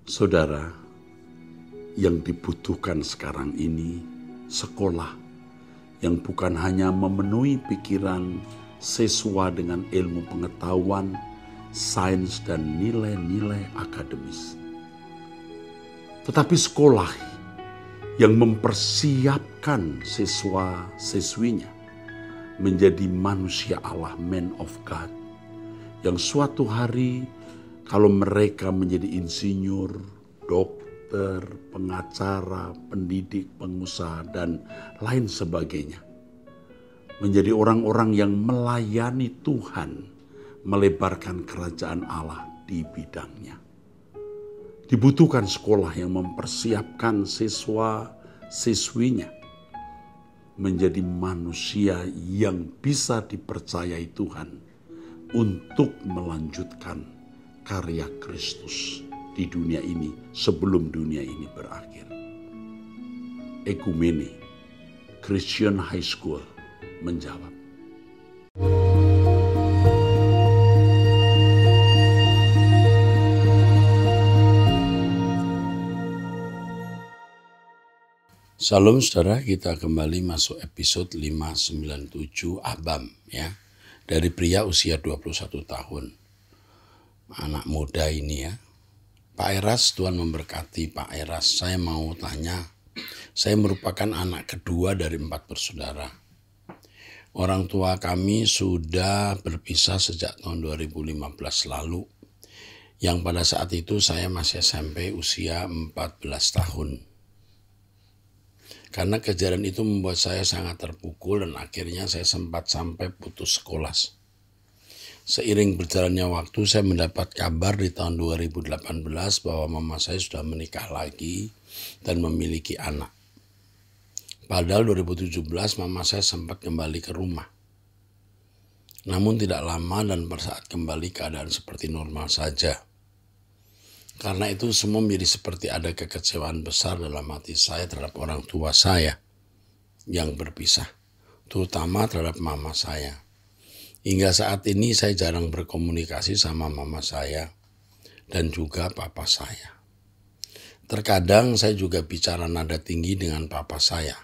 Saudara, yang dibutuhkan sekarang ini sekolah yang bukan hanya memenuhi pikiran siswa dengan ilmu pengetahuan, sains, dan nilai-nilai akademis. Tetapi sekolah yang mempersiapkan siswa-siswinya menjadi manusia Allah, man of God, yang suatu hari kalau mereka menjadi insinyur, dokter, pengacara, pendidik, pengusaha, dan lain sebagainya, menjadi orang-orang yang melayani Tuhan, melebarkan kerajaan Allah di bidangnya. Dibutuhkan sekolah yang mempersiapkan siswa-siswinya menjadi manusia yang bisa dipercayai Tuhan untuk melanjutkan karya Kristus di dunia ini sebelum dunia ini berakhir. Ekumene Christian High School menjawab. Salam saudara, kita kembali masuk episode 597 Abam ya. Dari pria usia 21 tahun. Anak muda ini ya. Pak Eras, Tuhan memberkati Pak Eras. Saya mau tanya, saya merupakan anak kedua dari 4 bersaudara. Orang tua kami sudah berpisah sejak tahun 2015 lalu. Yang pada saat itu saya masih SMP usia 14 tahun. Karena kejadian itu membuat saya sangat terpukul dan akhirnya saya sempat sampai putus sekolah. Seiring berjalannya waktu saya mendapat kabar di tahun 2018 bahwa mama saya sudah menikah lagi dan memiliki anak. Padahal 2017 mama saya sempat kembali ke rumah. Namun tidak lama dan pada saat kembali keadaan seperti normal saja. Karena itu semua menjadi seperti ada kekecewaan besar dalam hati saya terhadap orang tua saya yang berpisah, terutama terhadap mama saya. Hingga saat ini saya jarang berkomunikasi sama mama saya dan juga papa saya. Terkadang saya juga bicara nada tinggi dengan papa saya.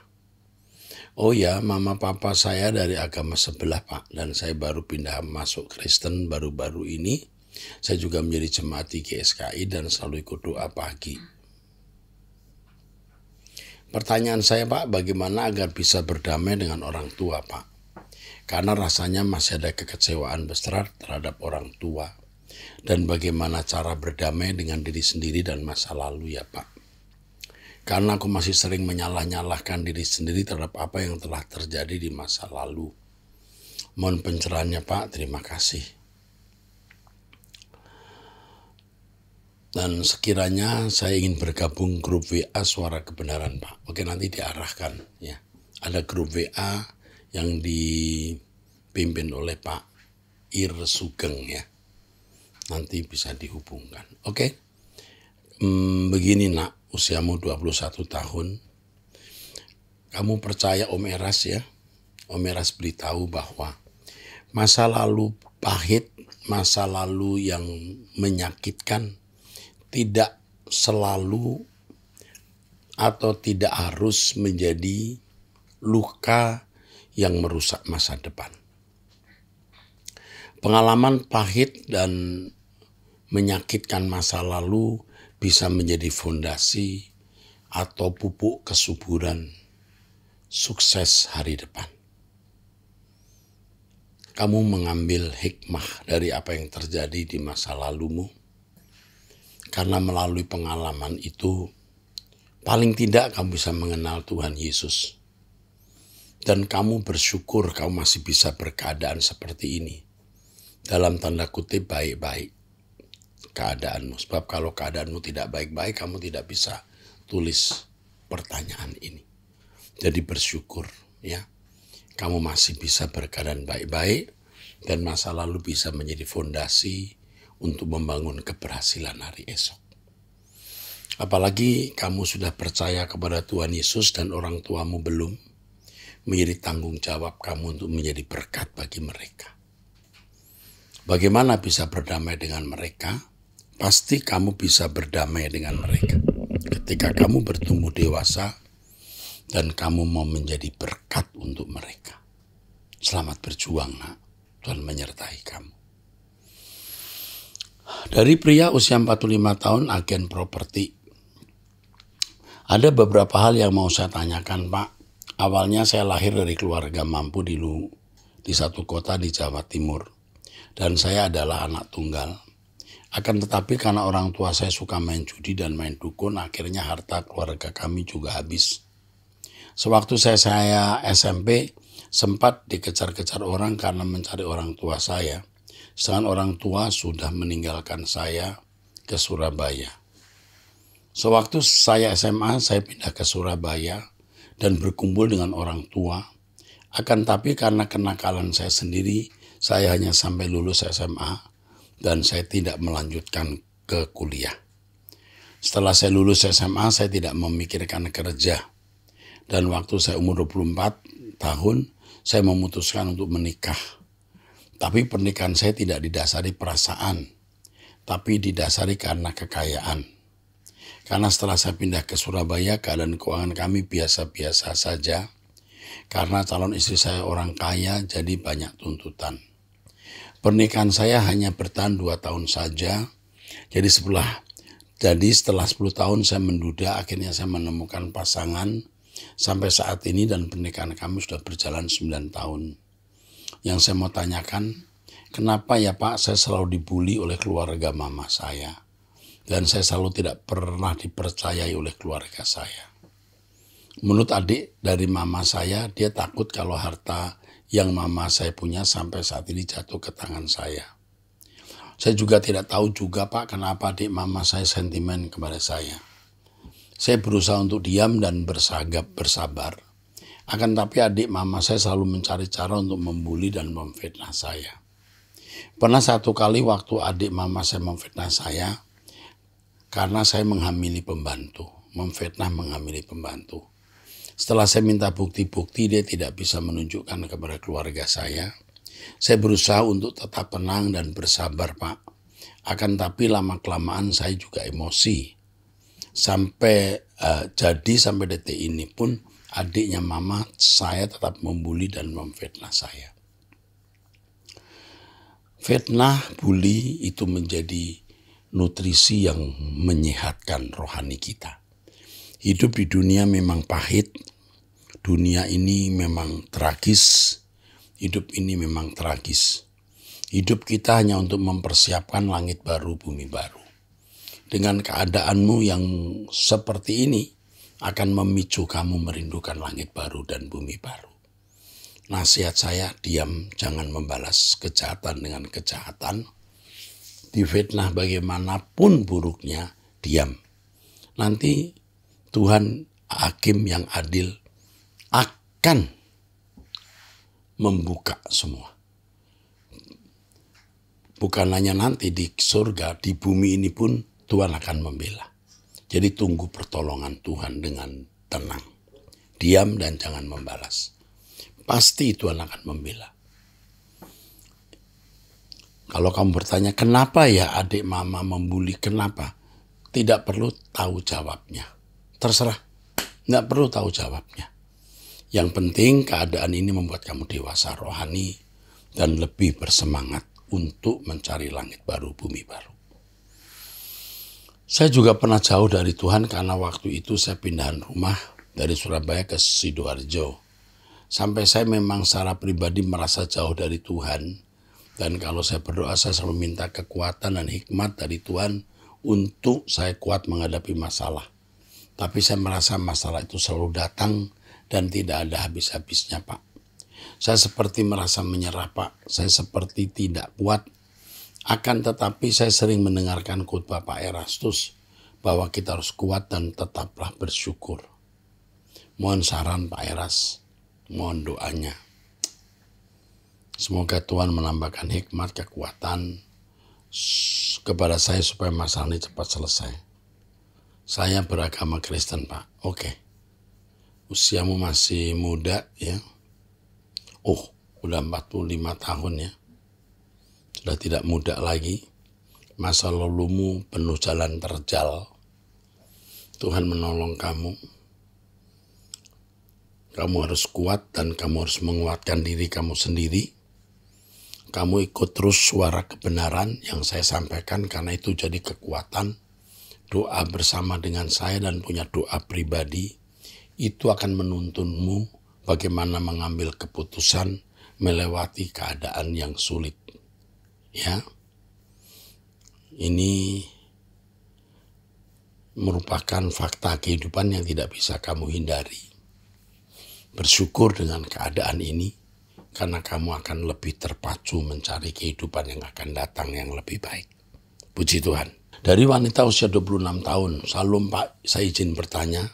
Oh ya, mama papa saya dari agama sebelah Pak, dan saya baru pindah masuk Kristen baru-baru ini. Saya juga menjadi jemaat di GSKI dan selalu ikut doa pagi. Pertanyaan saya Pak, bagaimana agar bisa berdamai dengan orang tua Pak? Karena rasanya masih ada kekecewaan besar terhadap orang tua. Dan bagaimana cara berdamai dengan diri sendiri dan masa lalu ya Pak? Karena aku masih sering menyalah-nyalahkan diri sendiri terhadap apa yang telah terjadi di masa lalu. Mohon pencerahannya Pak, terima kasih. Dan sekiranya saya ingin bergabung grup WA Suara Kebenaran Pak. Oke, nanti diarahkan ya. Ada grup WA yang dipimpin oleh Pak Ir Sugeng ya. Nanti bisa dihubungkan. Oke. Begini nak, usiamu 21 tahun. Kamu percaya Om Eras ya? Om Eras beritahu bahwa masa lalu pahit, masa lalu yang menyakitkan tidak selalu atau tidak harus menjadi luka yang merusak masa depan. Pengalaman pahit dan menyakitkan masa lalu bisa menjadi fondasi atau pupuk kesuburan sukses hari depan. Kamu mengambil hikmah dari apa yang terjadi di masa lalumu. Karena melalui pengalaman itu, paling tidak kamu bisa mengenal Tuhan Yesus. Dan kamu bersyukur kamu masih bisa berkeadaan seperti ini. Dalam tanda kutip baik-baik keadaanmu. Sebab kalau keadaanmu tidak baik-baik, kamu tidak bisa tulis pertanyaan ini. Jadi bersyukur ya. Kamu masih bisa berkeadaan baik-baik dan masa lalu bisa menjadi fondasi untuk membangun keberhasilan hari esok. Apalagi kamu sudah percaya kepada Tuhan Yesus dan orang tuamu belum, menjadi tanggung jawab kamu untuk menjadi berkat bagi mereka. Bagaimana bisa berdamai dengan mereka? pasti kamu bisa berdamai dengan mereka. Ketika kamu bertumbuh dewasa dan kamu mau menjadi berkat untuk mereka. Selamat berjuang, nak. Tuhan menyertai kamu. Dari pria usia 45 tahun, agen properti. Ada beberapa hal yang mau saya tanyakan, Pak. Awalnya saya lahir dari keluarga mampu di satu kota di Jawa Timur. Dan saya adalah anak tunggal. Akan tetapi karena orang tua saya suka main judi dan main dukun, akhirnya harta keluarga kami juga habis. Sewaktu saya SMP, sempat dikejar-kejar orang karena mencari orang tua saya. Sedangkan orang tua sudah meninggalkan saya ke Surabaya. Sewaktu saya SMA, saya pindah ke Surabaya dan berkumpul dengan orang tua. Akan tapi karena kenakalan saya sendiri, saya hanya sampai lulus SMA dan saya tidak melanjutkan ke kuliah. Setelah saya lulus SMA, saya tidak memikirkan kerja. Dan waktu saya umur 24 tahun, saya memutuskan untuk menikah. Tapi pernikahan saya tidak didasari perasaan, tapi didasari karena kekayaan. Karena setelah saya pindah ke Surabaya, keadaan keuangan kami biasa-biasa saja. Karena calon istri saya orang kaya, jadi banyak tuntutan. Pernikahan saya hanya bertahan 2 tahun saja. Jadi setelah 10 tahun saya menduda, akhirnya saya menemukan pasangan sampai saat ini dan pernikahan kami sudah berjalan 9 tahun. Yang saya mau tanyakan, kenapa ya Pak saya selalu dibully oleh keluarga mama saya dan saya selalu tidak pernah dipercayai oleh keluarga saya. Menurut adik dari mama saya, dia takut kalau harta yang mama saya punya sampai saat ini jatuh ke tangan saya. Saya juga tidak tahu juga Pak kenapa adik mama saya sentimen kepada saya. Saya berusaha untuk diam dan bersabar. Akan tapi adik mama saya selalu mencari cara untuk membuli dan memfitnah saya. Pernah satu kali waktu adik mama saya memfitnah saya, karena saya menghamili pembantu, memfitnah menghamili pembantu. Setelah saya minta bukti-bukti, dia tidak bisa menunjukkan kepada keluarga saya. Saya berusaha untuk tetap tenang dan bersabar, Pak. Akan tapi lama-kelamaan saya juga emosi. Sampai detik ini pun adiknya mama saya tetap membuli dan memfitnah saya. Fitnah, bully itu menjadi nutrisi yang menyehatkan rohani kita. Hidup di dunia memang pahit, dunia ini memang tragis, hidup ini memang tragis. Hidup kita hanya untuk mempersiapkan langit baru, bumi baru. Dengan keadaanmu yang seperti ini, akan memicu kamu merindukan langit baru dan bumi baru. Nasihat saya, diam, jangan membalas kejahatan dengan kejahatan. Difitnah bagaimanapun buruknya, diam. Nanti Tuhan hakim yang adil akan membuka semua. Bukan hanya nanti di surga, di bumi ini pun Tuhan akan membela. Jadi tunggu pertolongan Tuhan dengan tenang. Diam dan jangan membalas. Pasti Tuhan akan membela. Kalau kamu bertanya, kenapa ya adik mama membuli, kenapa? Tidak perlu tahu jawabnya. Terserah, tidak perlu tahu jawabnya. Yang penting keadaan ini membuat kamu dewasa rohani dan lebih bersemangat untuk mencari langit baru, bumi baru. Saya juga pernah jauh dari Tuhan karena waktu itu saya pindahan rumah dari Surabaya ke Sidoarjo. Sampai saya memang secara pribadi merasa jauh dari Tuhan. Dan kalau saya berdoa, saya selalu minta kekuatan dan hikmat dari Tuhan untuk saya kuat menghadapi masalah. Tapi saya merasa masalah itu selalu datang dan tidak ada habis-habisnya, Pak. Saya seperti merasa menyerah, Pak. Saya seperti tidak kuat. Akan tetapi saya sering mendengarkan khotbah Pak Erastus bahwa kita harus kuat dan tetaplah bersyukur. Mohon saran Pak Eras, mohon doanya. Semoga Tuhan menambahkan hikmat, kekuatan kepada saya supaya masalah ini cepat selesai. Saya beragama Kristen, Pak. Oke. Usiamu masih muda ya. Oh, udah 45 tahun ya. Sudah tidak muda lagi. masa lalumu penuh jalan terjal. Tuhan menolong kamu. Kamu harus kuat dan kamu harus menguatkan diri kamu sendiri. Kamu ikut terus suara kebenaran yang saya sampaikan karena itu jadi kekuatan. Doa bersama dengan saya dan punya doa pribadi itu akan menuntunmu bagaimana mengambil keputusan melewati keadaan yang sulit. Ya. Ini merupakan fakta kehidupan yang tidak bisa kamu hindari. Bersyukur dengan keadaan ini, karena kamu akan lebih terpacu mencari kehidupan yang akan datang yang lebih baik. Puji Tuhan. Dari wanita usia 26 tahun, Salum Pak, saya izin bertanya,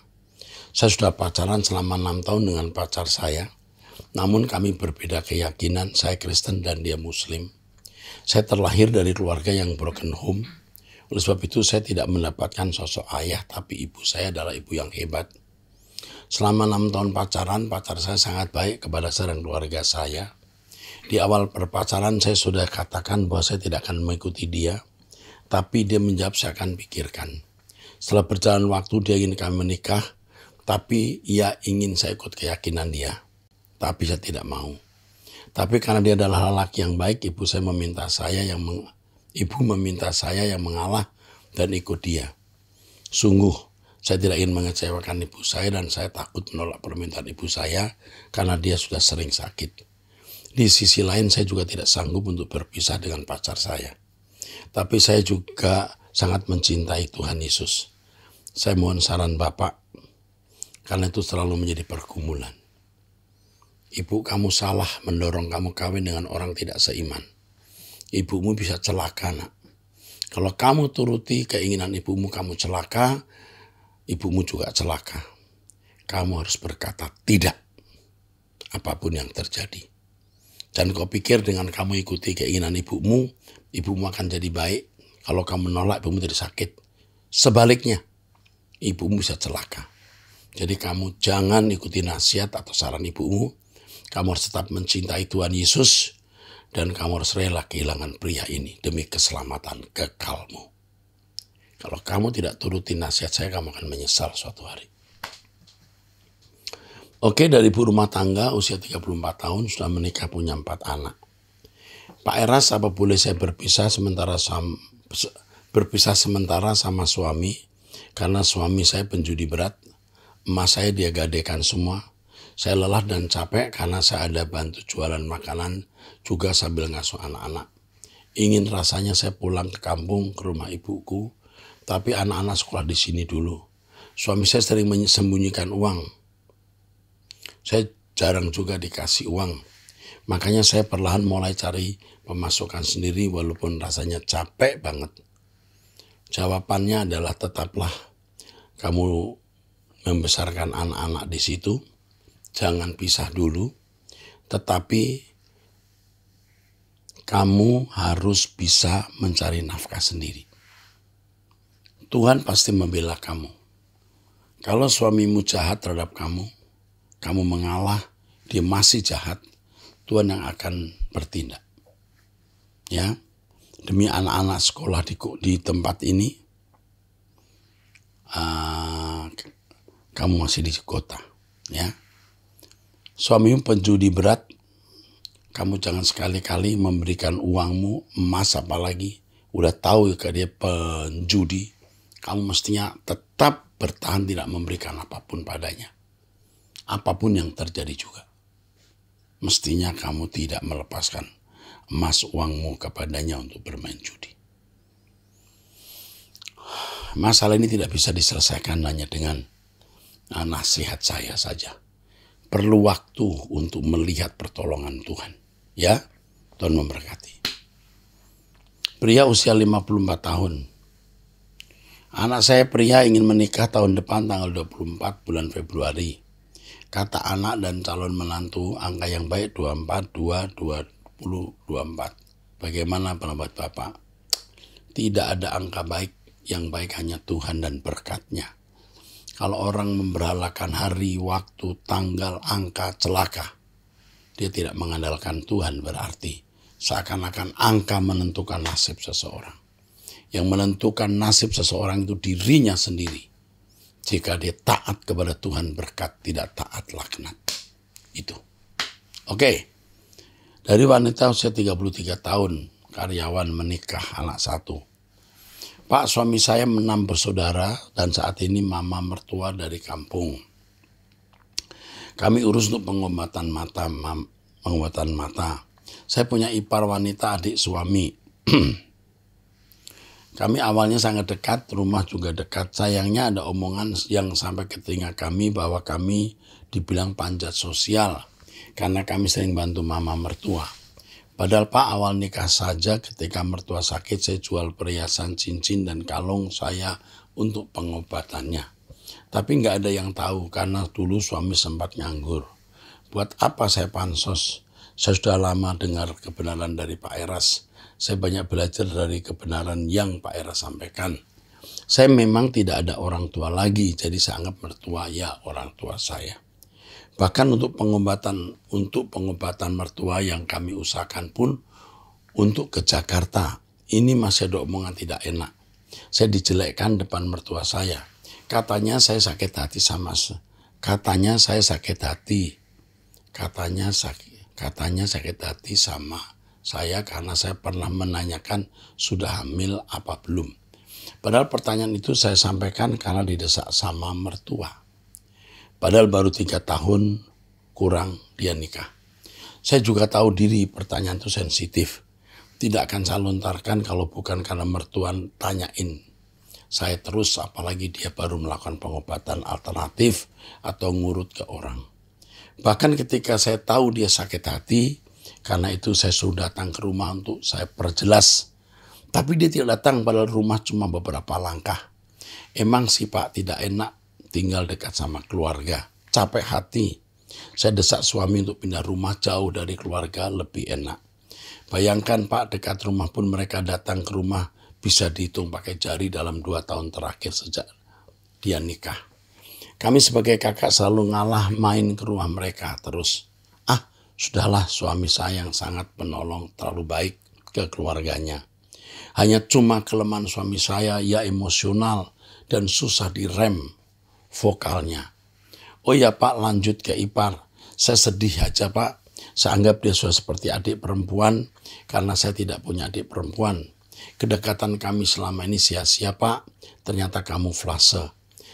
saya sudah pacaran selama 6 tahun dengan pacar saya, namun kami berbeda keyakinan, saya Kristen dan dia Muslim. Saya terlahir dari keluarga yang broken home. Oleh sebab itu saya tidak mendapatkan sosok ayah, tapi ibu saya adalah ibu yang hebat. Selama 6 tahun pacaran, pacar saya sangat baik kepada saya dan keluarga saya. Di awal perpacaran saya sudah katakan bahwa saya tidak akan mengikuti dia, tapi dia menjawab saya akan pikirkan. Setelah berjalan waktu dia ingin kami menikah, tapi ia ingin saya ikut keyakinan dia. Tapi saya tidak mau. Tapi karena dia adalah lelaki yang baik, ibu meminta saya yang mengalah dan ikut dia. Sungguh, saya tidak ingin mengecewakan ibu saya dan saya takut menolak permintaan ibu saya karena dia sudah sering sakit. Di sisi lain, saya juga tidak sanggup untuk berpisah dengan pacar saya. Tapi saya juga sangat mencintai Tuhan Yesus. Saya mohon saran Bapak, karena itu selalu menjadi pergumulan. Ibu kamu salah mendorong kamu kawin dengan orang tidak seiman. Ibumu bisa celaka, nak. Kalau kamu turuti keinginan ibumu, kamu celaka, ibumu juga celaka. Kamu harus berkata tidak, apapun yang terjadi. Dan kau pikir dengan kamu ikuti keinginan ibumu akan jadi baik. Kalau kamu menolak, ibumu jadi sakit. Sebaliknya, ibumu bisa celaka. Jadi kamu jangan ikuti nasihat atau saran ibumu. Kamu harus tetap mencintai Tuhan Yesus dan kamu harus rela kehilangan pria ini demi keselamatan kekalmu. Kalau kamu tidak turuti nasihat saya, kamu akan menyesal suatu hari. Oke, dari ibu rumah tangga usia 34 tahun sudah menikah punya 4 anak. Pak Eras, apa boleh saya berpisah sementara sama suami karena suami saya penjudi berat, emas saya dia gadekan semua. Saya lelah dan capek karena saya ada bantu jualan makanan juga sambil ngasuh anak-anak. Ingin rasanya saya pulang ke kampung ke rumah ibuku, tapi anak-anak sekolah di sini dulu. Suami saya sering menyembunyikan uang. Saya jarang juga dikasih uang. Makanya saya perlahan mulai cari pemasukan sendiri walaupun rasanya capek banget. Jawabannya adalah tetaplah kamu membesarkan anak-anak di situ. Jangan pisah dulu, tetapi kamu harus bisa mencari nafkah sendiri. Tuhan pasti membela kamu. Kalau suamimu jahat terhadap kamu, kamu mengalah, dia masih jahat, Tuhan yang akan bertindak. Ya, demi anak-anak sekolah di tempat ini, kamu masih di kota, ya. Suamimu penjudi berat, kamu jangan sekali-kali memberikan uangmu, emas apalagi, udah tahu ke dia penjudi, kamu mestinya tetap bertahan tidak memberikan apapun padanya. Apapun yang terjadi juga. Mestinya kamu tidak melepaskan emas uangmu kepadanya untuk bermain judi. Masalah ini tidak bisa diselesaikan hanya dengan nasihat saya saja. Perlu waktu untuk melihat pertolongan Tuhan. Ya, Tuhan memberkati. Pria usia 54 tahun. Anak saya pria ingin menikah tahun depan tanggal 24 bulan Februari. Kata anak dan calon menantu angka yang baik 24, 2, 20, 24. Bagaimana pendapat Bapak? Tidak ada angka baik, yang baik hanya Tuhan dan berkat-Nya. Kalau orang memberhalakan hari, waktu, tanggal, angka, celaka, dia tidak mengandalkan Tuhan, berarti seakan-akan angka menentukan nasib seseorang. Yang menentukan nasib seseorang itu dirinya sendiri. Jika dia taat kepada Tuhan berkat, tidak taat laknat. Itu. Oke. Dari wanita usia 33 tahun, karyawan menikah, anak 1. Pak, suami saya 6 bersaudara dan saat ini mama mertua dari kampung. Kami urus untuk pengobatan mata. Saya punya ipar wanita adik suami. Kami awalnya sangat dekat, rumah juga dekat. Sayangnya ada omongan yang sampai ke telinga kami bahwa kami dibilang panjat sosial karena kami sering bantu mama mertua. Padahal Pak, awal nikah saja ketika mertua sakit saya jual perhiasan cincin dan kalung saya untuk pengobatannya. Tapi nggak ada yang tahu karena dulu suami sempat nganggur. Buat apa saya pansos? Saya sudah lama dengar kebenaran dari Pak Eras. Saya banyak belajar dari kebenaran yang Pak Eras sampaikan. Saya memang tidak ada orang tua lagi, jadi saya anggap mertua ya orang tua saya. Bahkan untuk pengobatan mertua yang kami usahakan pun untuk ke Jakarta, ini masih ada omongan tidak enak. Saya dijelekkan depan mertua saya. Katanya saya sakit hati Katanya sakit hati sama saya karena saya pernah menanyakan sudah hamil apa belum. Padahal pertanyaan itu saya sampaikan karena didesak sama mertua. Padahal baru 3 tahun kurang dia nikah. Saya juga tahu diri pertanyaan itu sensitif. Tidak akan saya lontarkan kalau bukan karena mertua tanyain. Saya terus apalagi dia baru melakukan pengobatan alternatif atau ngurut ke orang. Bahkan ketika saya tahu dia sakit hati, karena itu saya suruh datang ke rumah untuk saya perjelas. Tapi dia tidak datang padahal rumah cuma beberapa langkah. Emang sih Pak tidak enak tinggal dekat sama keluarga. Capek hati. Saya desak suami untuk pindah rumah jauh dari keluarga lebih enak. Bayangkan Pak dekat rumah pun mereka datang ke rumah bisa dihitung pakai jari dalam 2 tahun terakhir sejak dia nikah. Kami sebagai kakak selalu ngalah main ke rumah mereka terus. Sudahlah suami saya yang sangat penolong terlalu baik ke keluarganya. Hanya cuma kelemahan suami saya ya emosional dan susah direm vokalnya. Oh ya Pak lanjut ke ipar. Saya sedih aja Pak. Saya anggap dia sudah seperti adik perempuan karena saya tidak punya adik perempuan. Kedekatan kami selama ini sia-sia Pak. Ternyata kamuflase.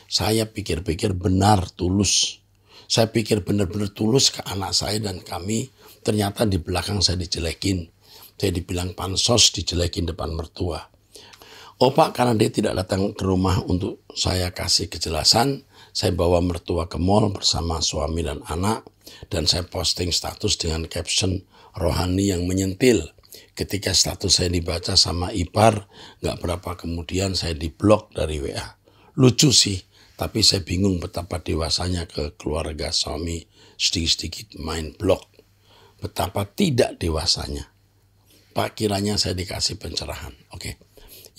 Saya pikir-pikir benar tulus. Saya pikir benar-benar tulus ke anak saya dan kami, ternyata di belakang saya dijelekin. Saya dibilang pansos, dijelekin depan mertua. Oh Pak, karena dia tidak datang ke rumah untuk saya kasih kejelasan, saya bawa mertua ke mall bersama suami dan anak, dan saya posting status dengan caption rohani yang menyentil. Ketika status saya dibaca sama ipar, gak berapa kemudian saya diblok dari WA. Lucu sih. Tapi saya bingung betapa dewasanya ke keluarga suami sedikit-sedikit main blok. Betapa tidak dewasanya. Pak, kiranya saya dikasih pencerahan. Oke.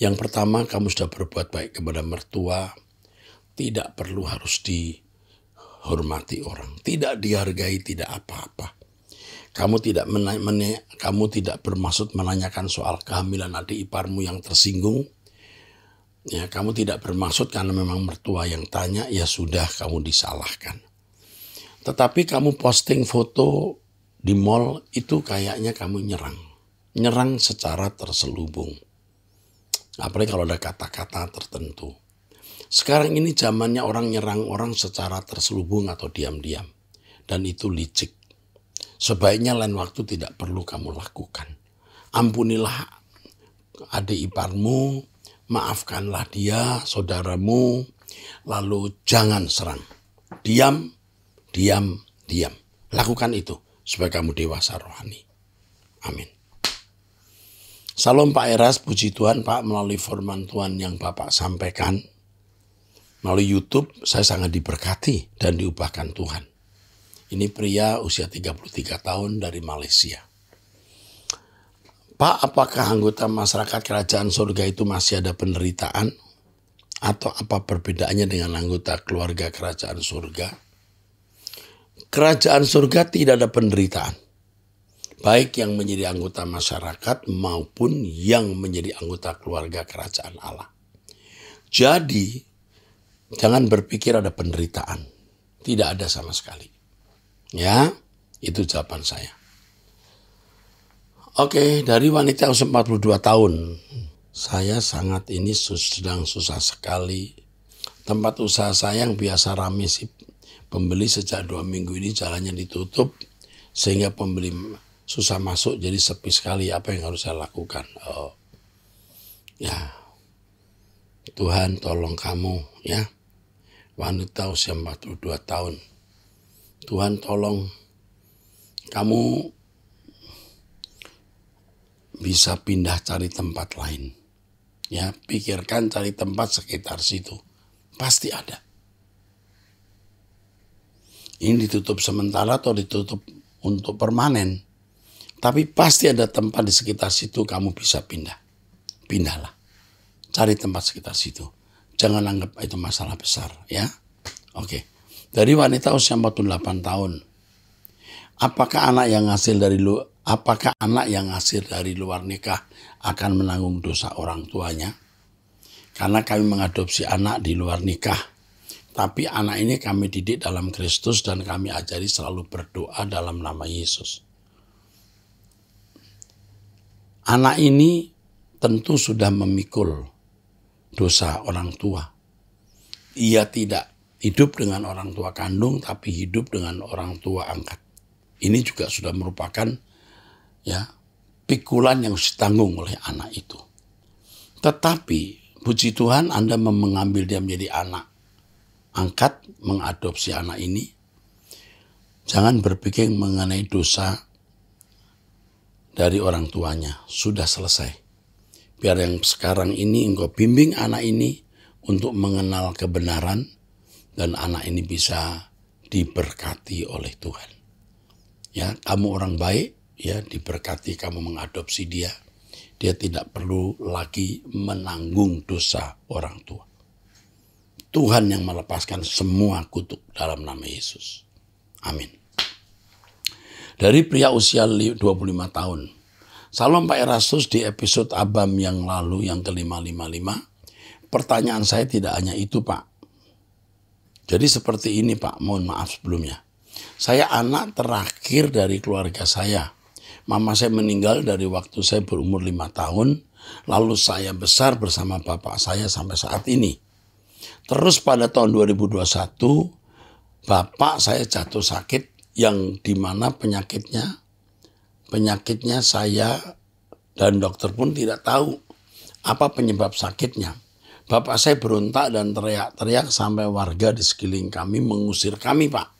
Yang pertama, kamu sudah berbuat baik kepada mertua. Tidak perlu harus dihormati orang. Tidak dihargai, tidak apa-apa. Kamu tidak bermaksud menanyakan soal kehamilan adik iparmu yang tersinggung. Ya, kamu tidak bermaksud karena memang mertua yang tanya, ya sudah kamu disalahkan. Tetapi kamu posting foto di mall itu kayaknya kamu nyerang. Nyerang secara terselubung. Apalagi kalau ada kata-kata tertentu. Sekarang ini zamannya orang nyerang orang secara terselubung atau diam-diam. Dan itu licik. Sebaiknya lain waktu tidak perlu kamu lakukan. Ampunilah adik iparmu, maafkanlah dia, saudaramu, lalu jangan serang. Diam. Lakukan itu supaya kamu dewasa rohani. Amin. Salam Pak Eras, puji Tuhan Pak melalui firman Tuhan yang Bapak sampaikan. Melalui YouTube saya sangat diberkati dan diubahkan Tuhan. Ini pria usia 33 tahun dari Malaysia. Pak, apakah anggota masyarakat kerajaan surga itu masih ada penderitaan? Atau apa perbedaannya dengan anggota keluarga kerajaan surga? Kerajaan surga tidak ada penderitaan. baik yang menjadi anggota masyarakat maupun yang menjadi anggota keluarga kerajaan Allah. Jadi, jangan berpikir ada penderitaan. Tidak ada sama sekali. Ya, itu jawaban saya. Oke, dari wanita usia 42 tahun. Saya sedang susah sekali. Tempat usaha saya yang biasa ramai sih pembeli sejak 2 minggu ini jalannya ditutup. Sehingga pembeli susah masuk, jadi sepi sekali. Apa yang harus saya lakukan? Ya, Tuhan tolong kamu ya. Wanita usia 42 tahun. Tuhan tolong kamu bisa pindah cari tempat lain. Ya, pikirkan cari tempat sekitar situ. Pasti ada. Ini ditutup sementara atau ditutup untuk permanen. Tapi pasti ada tempat di sekitar situ kamu bisa pindah. Pindahlah. Cari tempat sekitar situ. Jangan anggap itu masalah besar ya. Oke. Dari wanita usia 48 tahun. Apakah anak yang hasil dari luar nikah akan menanggung dosa orang tuanya? Karena kami mengadopsi anak di luar nikah. Tapi anak ini kami didik dalam Kristus dan kami ajari selalu berdoa dalam nama Yesus. Anak ini tentu sudah memikul dosa orang tua. Ia tidak hidup dengan orang tua kandung, tapi hidup dengan orang tua angkat. Ini juga sudah merupakan ya pikulan yang harus ditanggung oleh anak itu. Tetapi puji Tuhan Anda mengambil dia menjadi anak angkat, mengadopsi anak ini. Jangan berpikir mengenai dosa dari orang tuanya. Sudah selesai. Biar yang sekarang ini engkau bimbing anak ini untuk mengenal kebenaran dan anak ini bisa diberkati oleh Tuhan. Ya, kamu orang baik, ya diberkati kamu mengadopsi dia. Dia tidak perlu lagi menanggung dosa orang tua. Tuhan yang melepaskan semua kutuk dalam nama Yesus. Amin. Dari pria usia 25 tahun. Salam Pak Erastus, di episode Abam yang lalu yang ke-555, pertanyaan saya tidak hanya itu Pak. Jadi seperti ini Pak, mohon maaf sebelumnya. Saya anak terakhir dari keluarga saya. Mama saya meninggal dari waktu saya berumur 5 tahun, lalu saya besar bersama bapak saya sampai saat ini. Terus pada tahun 2021, bapak saya jatuh sakit yang dimana penyakitnya saya dan dokter pun tidak tahu apa penyebab sakitnya. Bapak saya berontak dan teriak-teriak sampai warga di sekeliling kami mengusir kami, Pak.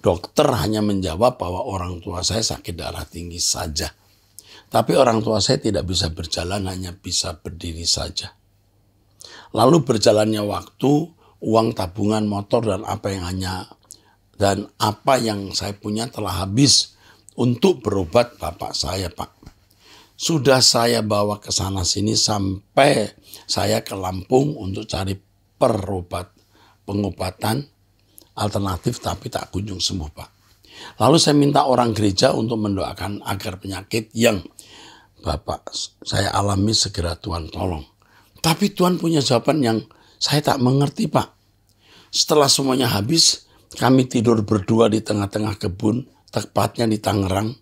Dokter hanya menjawab bahwa orang tua saya sakit darah tinggi saja. Tapi orang tua saya tidak bisa berjalan, hanya bisa berdiri saja. Lalu berjalannya waktu, uang tabungan motor dan apa yang saya punya telah habis untuk berobat bapak saya, Pak. Sudah saya bawa ke sana sini sampai saya ke Lampung untuk cari pengobatan alternatif, tapi tak kunjung sembuh, Pak. Lalu saya minta orang gereja untuk mendoakan agar penyakit yang bapak saya alami segera Tuhan tolong. Tapi Tuhan punya jawaban yang saya tak mengerti, Pak. Setelah semuanya habis, kami tidur berdua di tengah-tengah kebun, tepatnya di Tangerang.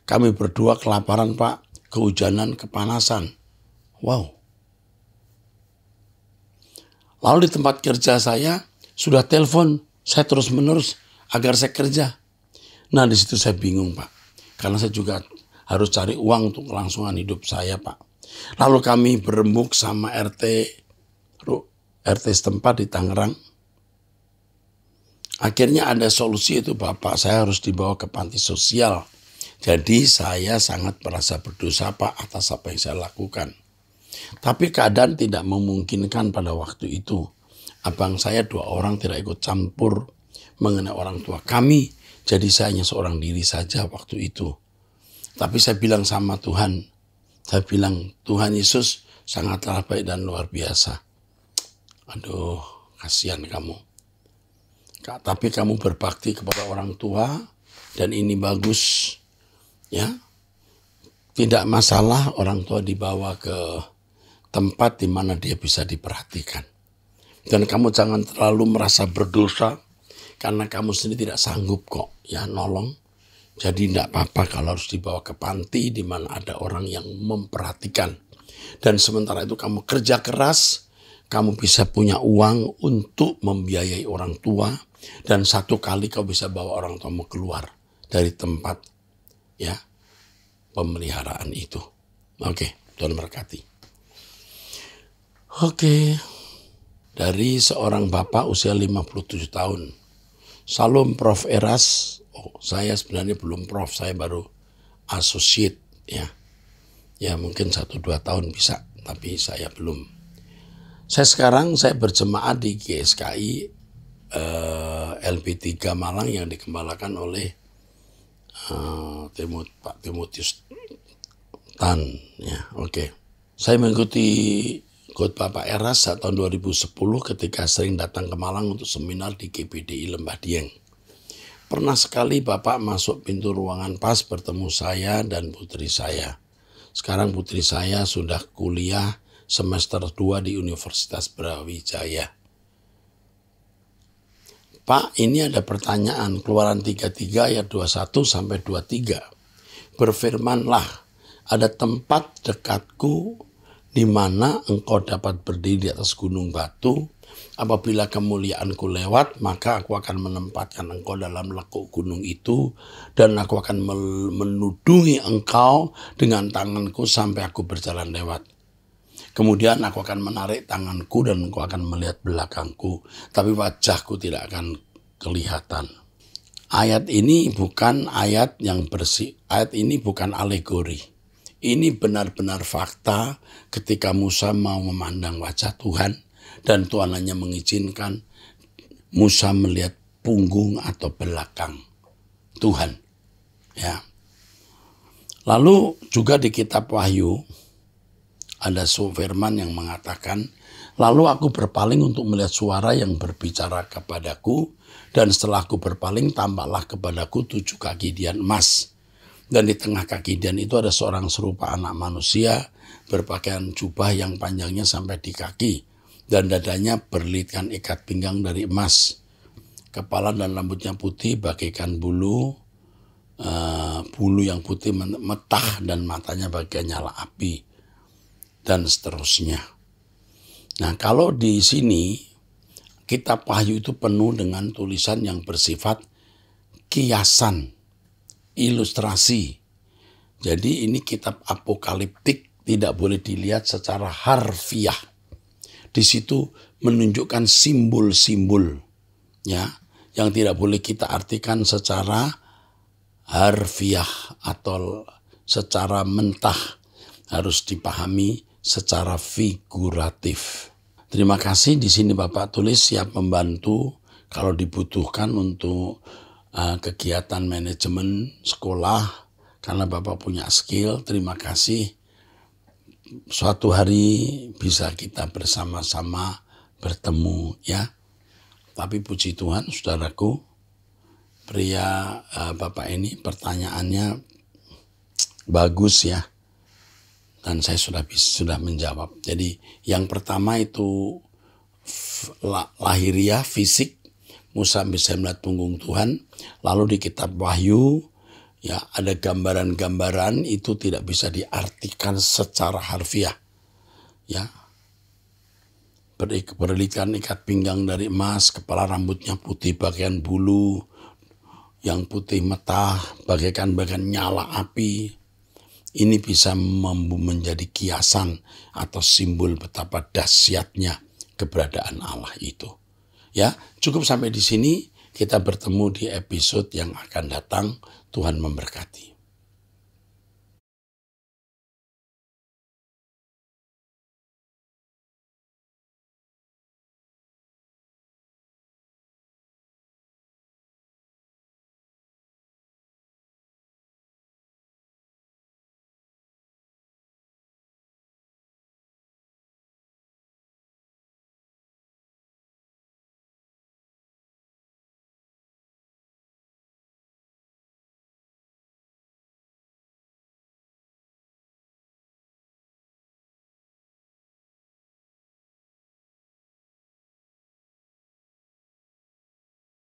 Kami berdua kelaparan, Pak, kehujanan, kepanasan. Wow. Lalu di tempat kerja saya sudah telepon, saya terus-menerus agar saya kerja. Nah, di situ saya bingung, Pak. Karena saya juga harus cari uang untuk kelangsungan hidup saya, Pak. Lalu kami berembuk sama RT setempat di Tangerang. Akhirnya ada solusi, itu bapak saya harus dibawa ke panti sosial. Jadi saya sangat merasa berdosa, Pak, atas apa yang saya lakukan. Tapi keadaan tidak memungkinkan pada waktu itu. Abang saya 2 orang tidak ikut campur mengenai orang tua kami. Jadi saya hanya seorang diri saja waktu itu. Tapi saya bilang sama Tuhan. Saya bilang, Tuhan Yesus sangatlah baik dan luar biasa. Aduh, kasihan kamu. Tapi kamu berbakti kepada orang tua dan ini bagus. Ya, Tidak masalah orang tua dibawa ke tempat di mana dia bisa diperhatikan. Dan kamu jangan terlalu merasa berdosa karena kamu sendiri tidak sanggup kok ya nolong. Jadi tidak apa-apa kalau harus dibawa ke panti di mana ada orang yang memperhatikan. Dan sementara itu kamu kerja keras, kamu bisa punya uang untuk membiayai orang tua. Dan satu kali kau bisa bawa orang tuamu keluar dari tempat ya pemeliharaan itu. Oke, Tuhan berkati. Oke, dari seorang bapak usia 57 tahun. Salam Prof. Eras. Saya sebenarnya belum Prof, saya baru associate ya. Ya mungkin 1-2 tahun bisa, tapi saya belum. Saya berjemaah di GSKI LP3 Malang yang dikembalakan oleh Pak Timotius Tan ya. Oke. Saya mengikuti khotbah Pak Eras tahun 2010 ketika sering datang ke Malang untuk seminar di GPDI Lembah Dieng. Pernah sekali Bapak masuk pintu ruangan pas bertemu saya dan putri saya. Sekarang putri saya sudah kuliah semester 2 di Universitas Brawijaya. Pak, ini ada pertanyaan, Keluaran 33 ayat 21 sampai 23. Berfirmanlah, ada tempat dekatku di mana engkau dapat berdiri di atas gunung batu. Apabila kemuliaanku lewat, maka aku akan menempatkan engkau dalam lekuk gunung itu, dan aku akan menudungi engkau dengan tanganku sampai aku berjalan lewat. Kemudian aku akan menarik tanganku dan engkau akan melihat belakangku, tapi wajahku tidak akan kelihatan. Ayat ini bukan ayat yang bersih, ayat ini bukan alegori. Ini benar-benar fakta ketika Musa mau memandang wajah Tuhan dan Tuhan hanya mengizinkan Musa melihat punggung atau belakang Tuhan. Ya. Lalu juga di kitab Wahyu ada firman yang mengatakan, lalu aku berpaling untuk melihat suara yang berbicara kepadaku, dan setelah aku berpaling tampaklah kepadaku 7 kakidian emas. Dan di tengah kakidian itu ada seorang serupa anak manusia berpakaian jubah yang panjangnya sampai di kaki, dan dadanya berlitkan ikat pinggang dari emas. Kepala dan rambutnya putih bagaikan bulu yang putih metah, dan matanya bagian nyala api, dan seterusnya. Nah, kalau di sini kitab Wahyu itu penuh dengan tulisan yang bersifat kiasan, ilustrasi. Jadi ini kitab apokaliptik, tidak boleh dilihat secara harfiah. Di situ menunjukkan simbol-simbol ya, yang tidak boleh kita artikan secara harfiah atau secara mentah, harus dipahami secara figuratif. Terima kasih, di sini Bapak tulis siap membantu kalau dibutuhkan untuk kegiatan manajemen sekolah karena Bapak punya skill. Terima kasih. Suatu hari bisa kita bersama-sama bertemu ya. Tapi puji Tuhan, saudaraku, pria Bapak ini pertanyaannya bagus ya. Dan saya sudah menjawab. Jadi yang pertama itu lahiriah, fisik. Musa bisa melihat punggung Tuhan. Lalu di kitab Wahyu ya ada gambaran-gambaran, itu tidak bisa diartikan secara harfiah. Ya. Berlikan ikat pinggang dari emas, kepala rambutnya putih bagian bulu yang putih metah, bagaikan nyala api. Ini bisa menjadi kiasan atau simbol betapa dahsyatnya keberadaan Allah itu. Ya, cukup sampai di sini. Kita bertemu di episode yang akan datang. Tuhan memberkati.